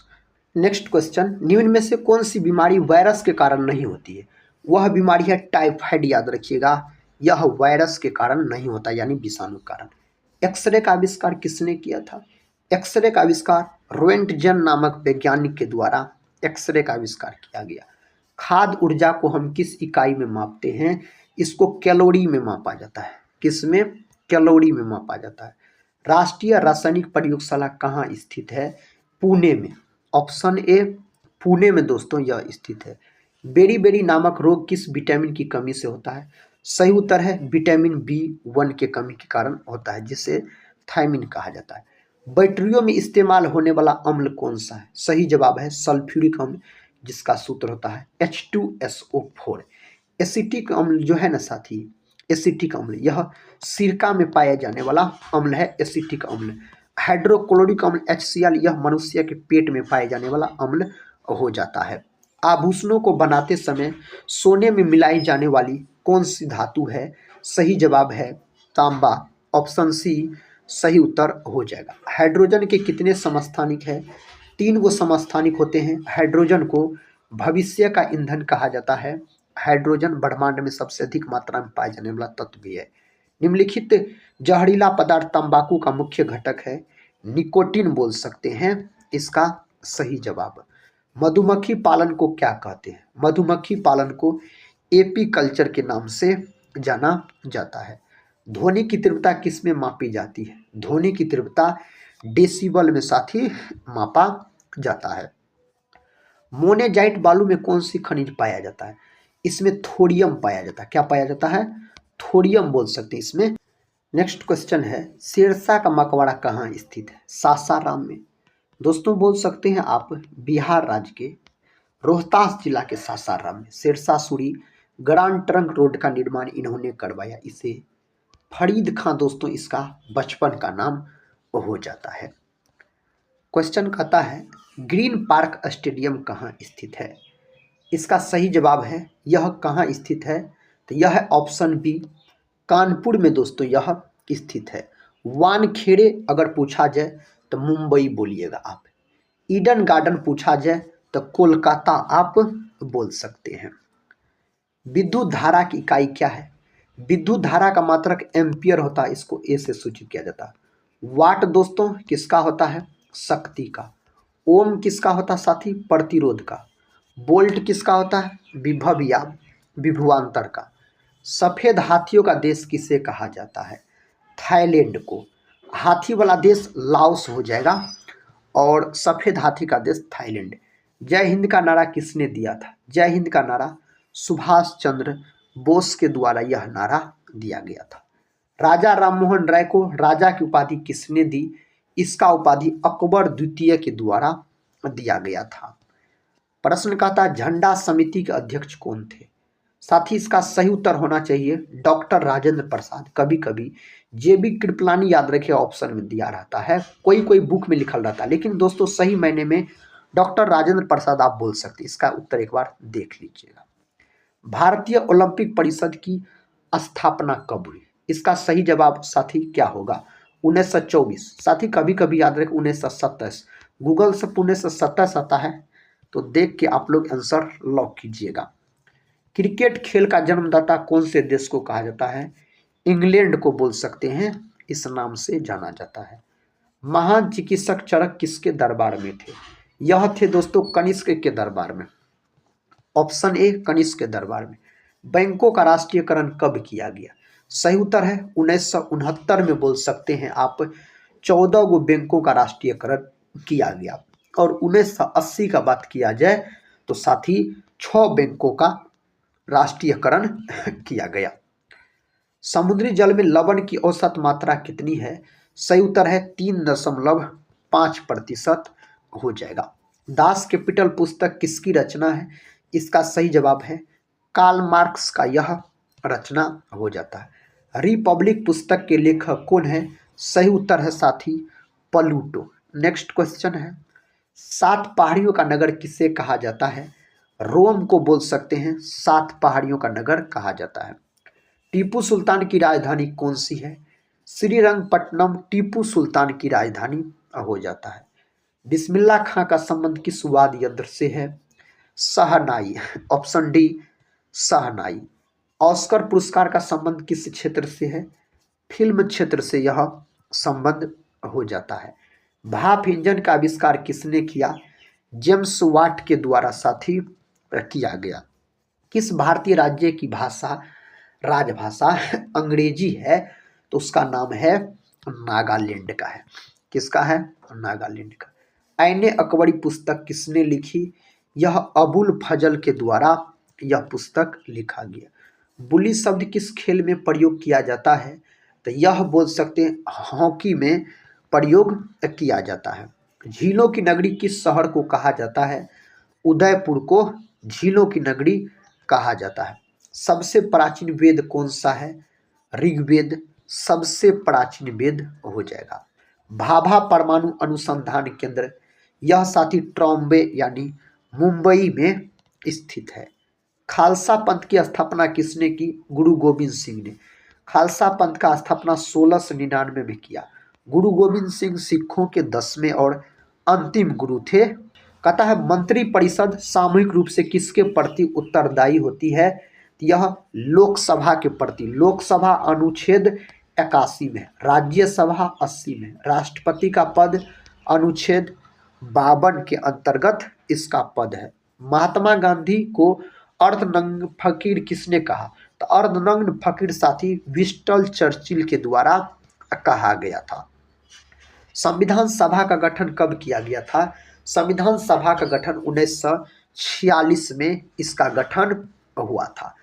नेक्स्ट क्वेश्चन, निम्न में से कौन सी बीमारी वायरस के कारण नहीं होती है? वह बीमारी है टाइफाइड। याद रखिएगा, यह वायरस के कारण नहीं होता यानी विषाणु के कारण। एक्सरे का आविष्कार किसने किया था? एक्सरे का आविष्कार रोएंटजन नामक वैज्ञानिक के द्वारा एक्सरे का आविष्कार किया गया। खाद्य ऊर्जा को हम किस इकाई में मापते हैं? इसको कैलोरी में मापा जाता है। किस में? कैलोरी में मापा जाता है। राष्ट्रीय रासायनिक प्रयोगशाला कहाँ स्थित है? पुणे में। ऑप्शन ए पुणे में दोस्तों यह स्थित है। बेरी नामक रोग किस विटामिन की कमी से होता है? सही उत्तर है विटामिन B1 के कमी के कारण होता है, जिसे थायमिन कहा जाता है। बैटरियों में इस्तेमाल होने वाला अम्ल कौन सा है? सही जवाब है सल्फ्यूरिक अम्ल, जिसका सूत्र होता है H2SO4। एसिटिक अम्ल जो है ना साथी, एसिटिक अम्ल यह सिरका में पाया जाने वाला अम्ल है, एसिटिक अम्ल। हाइड्रोक्लोरिक अम्ल HCl यह मनुष्य के पेट में पाए जाने वाला अम्ल हो जाता है। आभूषणों को बनाते समय सोने में मिलाई जाने वाली कौन सी धातु है? सही जवाब है तांबा। ऑप्शन सी सही उत्तर हो जाएगा। हाइड्रोजन के कितने समस्थानिक है? 3 गो समस्थानिक होते हैं। हाइड्रोजन को भविष्य का ईंधन कहा जाता है। हाइड्रोजन ब्रह्मांड में सबसे अधिक मात्रा में पाए जाने वाला तत्व भी है। निम्नलिखित जहरीला पदार्थ तंबाकू का मुख्य घटक है। निकोटीन बोल सकते हैं इसका सही जवाब। मधुमक्खी पालन को क्या कहते हैं? मधुमक्खी पालन को एपीकल्चर के नाम से जाना जाता है। ध्वनि की तीव्रता किस में मापी जाती है? ध्वनि की तीव्रता डेसिबल में साथी मापा जाता है। मोनेजाइट बालू में कौन सी खनिज पाया जाता है? इसमें थोरियम पाया जाता है। क्या पाया जाता है? थोरियम बोल सकते हैं इसमें। नेक्स्ट क्वेश्चन है, शेरशाह का मकबरा कहाँ स्थित है? सासाराम में। दोस्तों बोल सकते हैं आप बिहार राज्य के रोहतास जिला के सासाराम में Sher Shah Suri grand trunk road का निर्माण इन्होंने करवाया। इसे फरीद खां दोस्तों इसका बचपन का नाम हो जाता है। क्वेश्चन कहता है ग्रीन पार्क स्टेडियम कहाँ स्थित है? इसका सही जवाब है यह कहाँ स्थित है? तो यह है ऑप्शन बी कानपुर में दोस्तों यह स्थित है। वानखेड़े अगर पूछा जाए तो मुंबई बोलिएगा आप। ईडन गार्डन पूछा जाए तो कोलकाता आप बोल सकते हैं। विद्युत धारा की इकाई क्या है? विद्युत धारा का मात्रक एम्पियर होता है, इसको ए से सूचित किया जाता है। वाट दोस्तों किसका होता है? शक्ति का। ओम किसका होता है साथी? प्रतिरोध का। वोल्ट किसका होता है? विभव या विभवांतर का। सफेद हाथियों का देश किसे कहा जाता है? थाईलैंड को। हाथी वाला देश लाओस हो जाएगा और सफेद हाथी का देश थाईलैंड। जय हिंद का नारा किसने दिया था? जय हिंद का नारा सुभाष चंद्र बोस के द्वारा यह नारा दिया गया था। राजा राममोहन राय को राजा की उपाधि किसने दी? इसका उपाधि अकबर द्वितीय के द्वारा दिया गया था। प्रश्न का था झंडा समिति के अध्यक्ष कौन थे? साथ ही इसका सही उत्तर होना चाहिए डॉक्टर राजेंद्र प्रसाद। कभी कभी जेबी कृपलानी याद रखे ऑप्शन में दिया रहता है, कोई कोई बुक में लिखल रहता है, लेकिन दोस्तों सही मायने में डॉक्टर राजेंद्र प्रसाद आप बोल सकते हैं। इसका उत्तर एक बार देख लीजिएगा। भारतीय ओलंपिक परिषद की स्थापना कब हुई? इसका सही जवाब साथी क्या होगा? 1924। साथी कभी कभी याद रखें 1927। गूगल से 1927 आता है तो देख के आप लोग आंसर लॉक कीजिएगा। क्रिकेट खेल का जन्मदाता कौन से देश को कहा जाता है? इंग्लैंड को बोल सकते हैं, इस नाम से जाना जाता है। महान चिकित्सक चरक किसके दरबार में थे? यह थे दोस्तों कनिष्क के दरबार में। ऑप्शन ए कनिष्क के दरबार में। बैंकों का राष्ट्रीयकरण कब किया गया? सही उत्तर है 1969 में बोल सकते हैं आप। 14 गो बैंकों का राष्ट्रीयकरण किया गया। और 1980 का बात किया जाए तो साथी 6 बैंकों का राष्ट्रीयकरण किया गया। समुद्री जल में लवण की औसत मात्रा कितनी है? सही उत्तर है 3.5% हो जाएगा। दास कैपिटल पुस्तक किसकी रचना है? इसका सही जवाब है कार्ल मार्क्स का यह रचना हो जाता है। रिपब्लिक पुस्तक के लेखक कौन है? सही उत्तर है साथी प्लूटो। नेक्स्ट क्वेश्चन है 7 पहाड़ियों का नगर किसे कहा जाता है? रोम को बोल सकते हैं 7 पहाड़ियों का नगर कहा जाता है। टीपू सुल्तान की राजधानी कौन सी है? श्रीरंगपट्टनम टीपू सुल्तान की राजधानी हो जाता है। बिस्मिल्लाह खां का संबंध किस वाद्य यंत्र से है? शहनाई। ऑप्शन डी शहनाई। ऑस्कर पुरस्कार का संबंध किस क्षेत्र से है? फिल्म क्षेत्र से यह संबंध हो जाता है। भाप इंजन का आविष्कार किसने किया? जेम्स वाट के द्वारा साथी किया गया। किस भारतीय राज्य की भाषा राजभाषा अंग्रेजी है? तो उसका नाम है नागालैंड का है। किसका है? नागालैंड का। ऐने अकबरी पुस्तक किसने लिखी? यह अबुल फजल के द्वारा यह पुस्तक लिखा गया। बुली शब्द किस खेल में प्रयोग किया जाता है? तो यह बोल सकते हैं हॉकी में प्रयोग किया जाता है। झीलों की नगरी किस शहर को कहा जाता है? उदयपुर को झीलों की नगरी कहा जाता है। सबसे प्राचीन वेद कौन सा है? ऋग्वेद सबसे प्राचीन वेद हो जाएगा। भाभा परमाणु अनुसंधान केंद्र यह साथी ट्रॉम्बे यानी मुंबई में स्थित है। खालसा पंथ की स्थापना किसने की? गुरु गोविंद सिंह ने। खालसा पंथ का स्थापना 1699 में किया। गुरु गोविंद सिंह सिखों के 10वें और अंतिम गुरु थे। कहता है मंत्री परिषद सामूहिक रूप से किसके प्रति उत्तरदायी होती है? यह लोकसभा के प्रति। लोकसभा अनुच्छेद 81 में, राज्यसभा 80 में, राष्ट्रपति का पद अनुच्छेद 52 के अंतर्गत इसका पद है। महात्मा गांधी को अर्धनग्न फकीर किसने कहा? तो अर्धनग्न फकीर साथी विंस्टन चर्चिल के द्वारा कहा गया था। संविधान सभा का गठन कब किया गया था? संविधान सभा का गठन 1946 में इसका गठन हुआ था।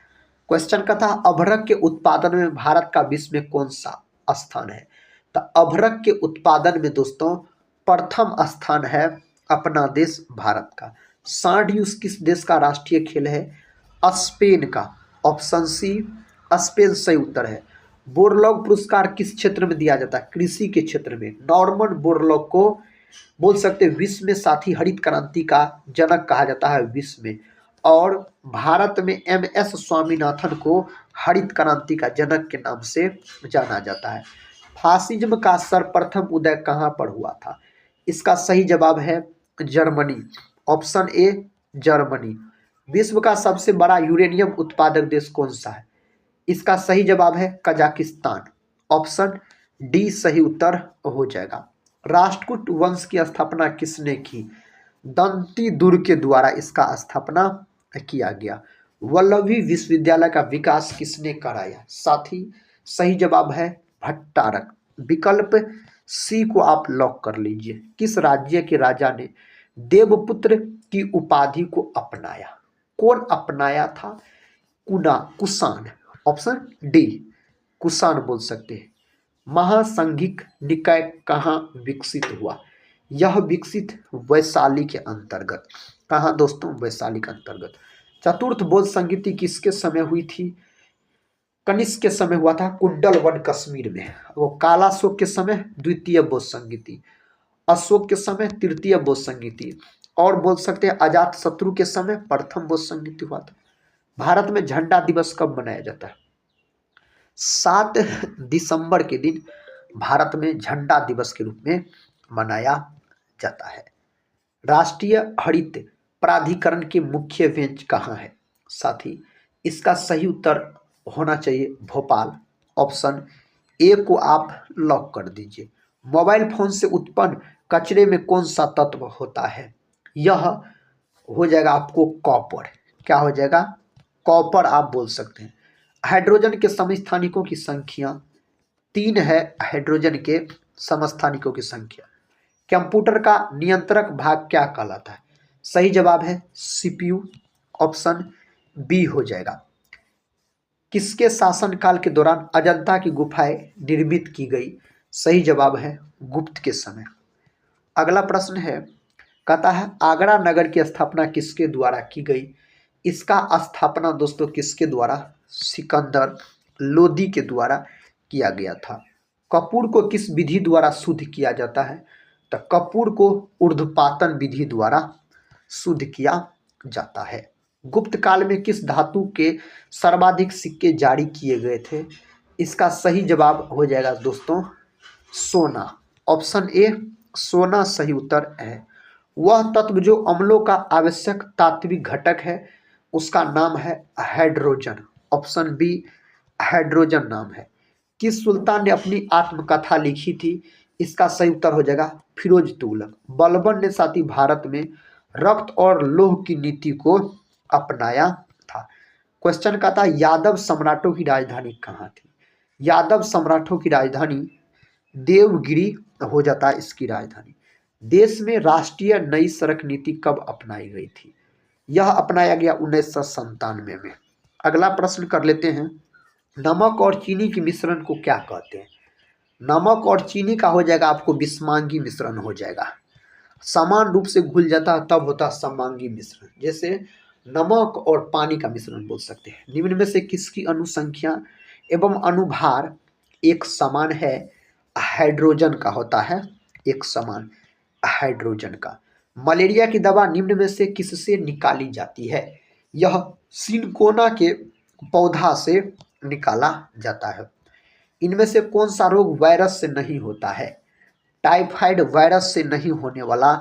क्वेश्चन का था अभ्रक के उत्पादन में भारत का विश्व में कौन सा स्थान है? तो अभ्रक के उत्पादन में दोस्तों प्रथम स्थान है अपना देश भारत का। सांड किस देश का राष्ट्रीय खेल है? स्पेन का। ऑप्शन सी स्पेन सही उत्तर है। बोरलॉग पुरस्कार किस क्षेत्र में दिया जाता है? कृषि के क्षेत्र में। नॉर्मन बोरलॉग को बोल सकते हैं विश्व में साथी हरित क्रांति का जनक कहा जाता है विश्व में। और भारत में MS स्वामीनाथन को हरित क्रांति का जनक के नाम से जाना जाता है। फासिज्म का सर्वप्रथम उदय कहाँ पर हुआ था? इसका सही जवाब है जर्मनी। Option A Germany. विश्व का सबसे बड़ा यूरेनियम उत्पादक देश कौन सा है? इसका सही जवाब है कजाकिस्तान। ऑप्शन डी सही उत्तर हो जाएगा। राष्ट्रकूट वंश की स्थापना किसने की? दंती दुर्ग के द्वारा इसका स्थापना किया गया। वल्लभी विश्वविद्यालय का विकास किसने कराया? साथी सही जवाब है भट्टारक। विकल्प सी को आप लॉक कर लीजिए। किस राज्य के राजा ने देवपुत्र की उपाधि को अपनाया? कौन अपनाया था? कुषाण। ऑप्शन डी कुषाण बोल सकते हैं। महासंघिक निकाय कहाँ विकसित हुआ? यह विकसित वैशाली के अंतर्गत। कहाँ दोस्तों? वैशाली के अंतर्गत। चतुर्थ बौद्ध संगीति किसके समय हुई थी? कनिष्क के समय हुआ था कुंडल वन कश्मीर में। वो कालाशोक के समय द्वितीय बौद्ध संगीति, अशोक के समय तृतीय बौद्ध संगीति, और बोल सकते हैं अजात शत्रु के समय प्रथम बौद्ध संगीति हुआ था। भारत में झंडा दिवस कब मनाया जाता है? 7 दिसंबर के दिन भारत में झंडा दिवस के रूप में मनाया जाता है। राष्ट्रीय हरित प्राधिकरण के मुख्य बेंच कहाँ है? साथी इसका सही उत्तर होना चाहिए भोपाल। ऑप्शन ए को आप लॉक कर दीजिए। मोबाइल फोन से उत्पन्न कचरे में कौन सा तत्व होता है? यह हो जाएगा आपको कॉपर। क्या हो जाएगा? कॉपर आप बोल सकते हैं। हाइड्रोजन के समस्थानिकों की संख्या 3 है। हाइड्रोजन के समस्थानिकों की संख्या कंप्यूटर का नियंत्रक भाग क्या कहलाता है? सही जवाब है सीपीयू, ऑप्शन बी हो जाएगा। किसके शासनकाल के दौरान अजंता की गुफाएं निर्मित की गई? सही जवाब है गुप्त के समय। अगला प्रश्न है, कहता है आगरा नगर की स्थापना किसके द्वारा की गई? इसका स्थापना दोस्तों किसके द्वारा? सिकंदर लोदी के द्वारा किया गया था। कपूर को किस विधि द्वारा शुद्ध किया जाता है? तो कपूर को ऊर्ध्वपातन विधि द्वारा शुद्ध किया जाता है। गुप्त काल में किस धातु के सर्वाधिक सिक्के जारी किए गए थे? इसका सही जवाब हो जाएगा दोस्तों सोना, ऑप्शन ए सोना सही उत्तर है। वह तत्व जो अम्लों का आवश्यक तात्विक घटक है उसका नाम है हाइड्रोजन, ऑप्शन बी हाइड्रोजन नाम है। किस सुल्तान ने अपनी आत्मकथा लिखी थी? इसका सही उत्तर हो जाएगा फिरोज तुगलक। बलबन ने साथी भारत में रक्त और लौह की नीति को अपनाया था। क्वेश्चन का था यादव सम्राटों की राजधानी कहाँ थी? यादव सम्राटों की राजधानी देवगिरी हो जाता है इसकी राजधानी। देश में राष्ट्रीय नई सड़क नीति कब अपनाई गई थी? यह अपनाया गया 1997 में। अगला प्रश्न कर लेते हैं, नमक और चीनी के मिश्रण को क्या कहते हैं? नमक और चीनी का हो जाएगा आपको विषमांगी मिश्रण हो जाएगा। समान रूप से घुल जाता है तब होता है समांगी मिश्रण। जैसे नमक और पानी का मिश्रण बोल सकते हैं। निम्न में से किसकी अनुसंख्या एवं अनुभार एक समान है? हाइड्रोजन का होता है एक समान, हाइड्रोजन का। मलेरिया की दवा निम्न में से किससे निकाली जाती है? यह सिनकोना के पौधा से निकाला जाता है। इनमें से कौन सा रोग वायरस से नहीं होता है? टाइफाइड वायरस से नहीं होने वाला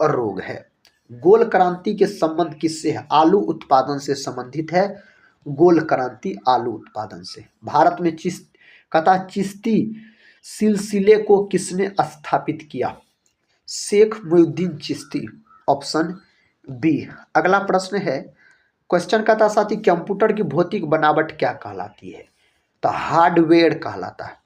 रोग है। गोल क्रांति के संबंध किससे है? आलू उत्पादन से संबंधित है गोल क्रांति आलू उत्पादन से। भारत में चिश्ती सिलसिले को किसने स्थापित किया? Sheikh Muhiuddin Chishti, option B. अगला प्रश्न है, क्वेश्चन का था साथी कंप्यूटर की भौतिक बनावट क्या कहलाती है? तो हार्डवेयर कहलाता है,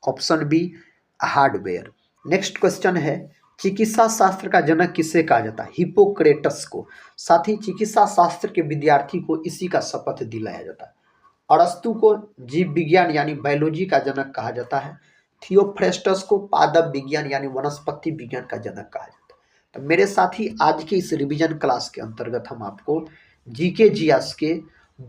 option B hardware. Next question है, चिकित्सा शास्त्र का जनक किसे कहा जाता है? हिप्पोक्रेटस को। साथ ही चिकित्सा शास्त्र के विद्यार्थी को इसी का शपथ दिलाया जाता है। अरस्तु को जीव विज्ञान यानी बायोलॉजी का जनक कहा जाता है। थियोफ्रेस्टस को पादप विज्ञान यानी वनस्पति विज्ञान का जनक कहा जाता है। तो मेरे साथी आज के इस रिवीजन क्लास के अंतर्गत हम आपको जीके जीएस के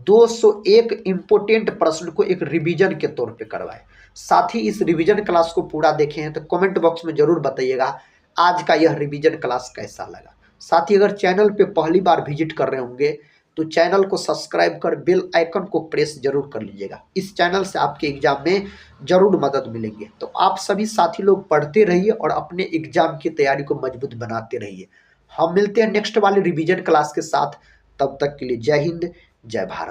201 इम्पोर्टेंट प्रश्न को एक रिवीजन के तौर पे करवाए। साथ ही इस रिवीजन क्लास को पूरा देखे हैं तो कमेंट बॉक्स में जरूर बताइएगा आज का यह रिवीजन क्लास कैसा लगा। साथ ही अगर चैनल पे पहली बार विजिट कर रहे होंगे तो चैनल को सब्सक्राइब कर बेल आइकन को प्रेस जरूर कर लीजिएगा। इस चैनल से आपके एग्जाम में जरूर मदद मिलेंगे। तो आप सभी साथी लोग पढ़ते रहिए और अपने एग्जाम की तैयारी को मजबूत बनाते रहिए। हम मिलते हैं नेक्स्ट वाले रिवीजन क्लास के साथ। तब तक के लिए जय हिंद, जय भारत।